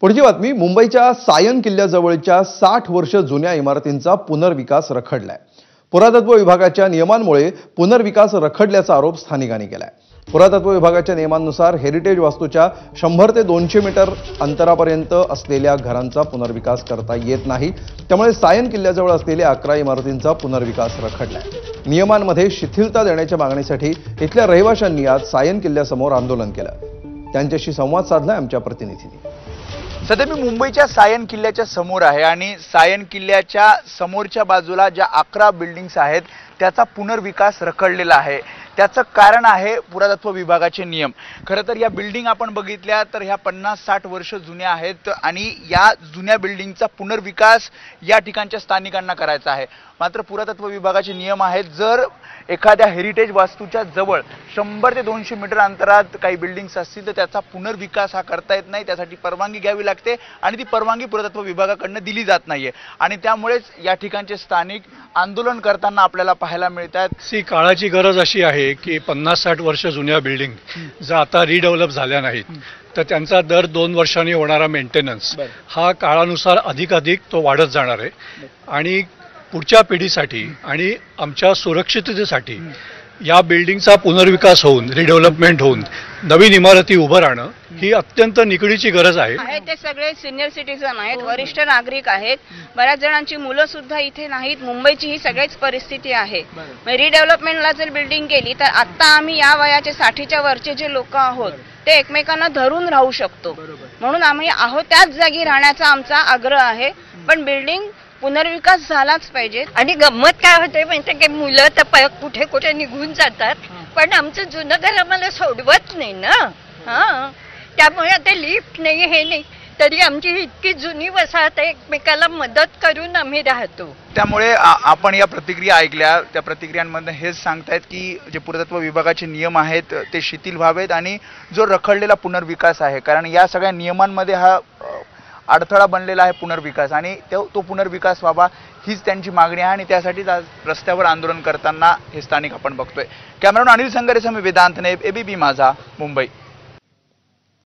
पुढची बातमी मुंबईच्या सायन किल्ल्याजवळच्या 60 वर्ष जुन्या इमारतींचा पुनर्विकास रखडलाय। पुरातत्व विभागाच्या नियमांमुळे पुनर्विकास रखडल्याचा आरोप स्थानिकांनी केलाय। पुरातत्व विभागाच्या नियमांनुसार हेरिटेज वास्तूच्या 100 ते 200 मीटर अंतरापर्यंत असलेल्या घरांचा पुनर्विकास करता येत नाही। त्यामुळे सायन किल्ल्याजवळ असलेल्या 11 इमारतींचा पुनर्विकास रखडलाय। नियमांमध्ये शिथिलता देण्याच्या मागणीसाठी इथल्या रहिवाशांनी आज सायन किल्ल्यासमोर आंदोलन केलं। त्यांच्याशी संवाद साधला आमच्या प्रतिनिधींनी। सध्या मी मुंबईच्या सायन किल्ल्याच्या समोर आहे आणि सायन किल्ल्याच्या समोरच्या बाजूला ज्या 11 बिल्डिंग्स आहेत त्याचा पुनर्विकास रखडलेला आहे। त्याचं कारण आहे पुरातत्व विभागाचे नियम। खरं तर या बिल्डिंग आपण बघितल्या तर ह्या 50-60 वर्ष जुन्या आहेत आणि या जुन्या बिल्डिंगचा पुनर्विकास या ठिकाणच्या स्थानिकांना करायचा आहे। मात्र पुरातत्व विभागाचे नियम आहेत, जर एखाद्या हेरिटेज वास्तूच्या जवळ 100 ते 200 मीटर अंतरात काही बिल्डिंग्स असतील तर त्याचा पुनर्विकास हा करता येत नाही। त्यासाठी परवानगी घ्यावी लागते आणि ती परवानगी पुरातत्व विभागाकडून दिली जात नाहीये आणि त्यामुळेच या ठिकाणचे स्थानिक आंदोलन करताना आपल्याला पाहायला मिळतात। काळाची गरज अशी आहे की 50-60 वर्ष जुन्या बिल्डिंग जर आता रिडेव्हलप झाल्या नाहीत तर त्यांचा दर 2 वर्षांनी होणारा मेंटेनन्स हा काळानुसार अधिक तो वाढत जाणार आहे आणि पुढच्या पिढीसाठी आणि आमच्या सुरक्षिततेसाठी या बिल्डिंगचा पुनर्विकास होऊन रिडेव्हलपमेंट होऊन नवीन इमारती उभं राहणं ही अत्यंत निकडीची गरज आहे। ते सगळे सिनियर सिटीजन आहेत, वरिष्ठ नागरिक आहेत, बऱ्याच जणांची मुलं सुद्धा इथे नाहीत। मुंबईची ही सगळीच परिस्थिती आहे। रिडेव्हलपमेंटला जर बिल्डिंग केली तर आता आम्ही या वयाचे 60च्या वरचे जे लोक आहोत ते एकमेकांना धरून राहू शकतो, म्हणून आम्ही आहोत त्याच जागी राहण्याचा आमचा आग्रह आहे। पण बिल्डिंग पुनर्विकास झालाच पाहिजे। आणि गंमत काय होते म्हणजे की मुलं तर कुठे कुठे निघून जातात, पण आमचं जुनं घर आम्हाला सोडवत नाही ना। त्यामुळे आता लिफ्ट नाही हे नाही तरी आमची इतकी जुनी वसाहत आहे, एकमेकाला मदत करून आम्ही राहतो। त्यामुळे आपण या प्रतिक्रिया ऐकल्या, त्या प्रतिक्रियांमध्ये हेच सांगतायत की जे पुरातत्व विभागाचे नियम आहेत ते शिथिल व्हावेत आणि जो रखडलेला पुनर्विकास आहे, कारण या सगळ्या नियमांमध्ये हा अडथळा बनलेला आहे पुनर्विकास आणि तो पुनर्विकास व्हावा हीच त्यांची मागणी आहे आणि त्यासाठीच आज रस्त्यावर आंदोलन करताना हे स्थानिक आपण बघतोय। कॅमेरामॅन अनिल संगारेसह मी वेदांत नेब, एबीपी माझा, मुंबई।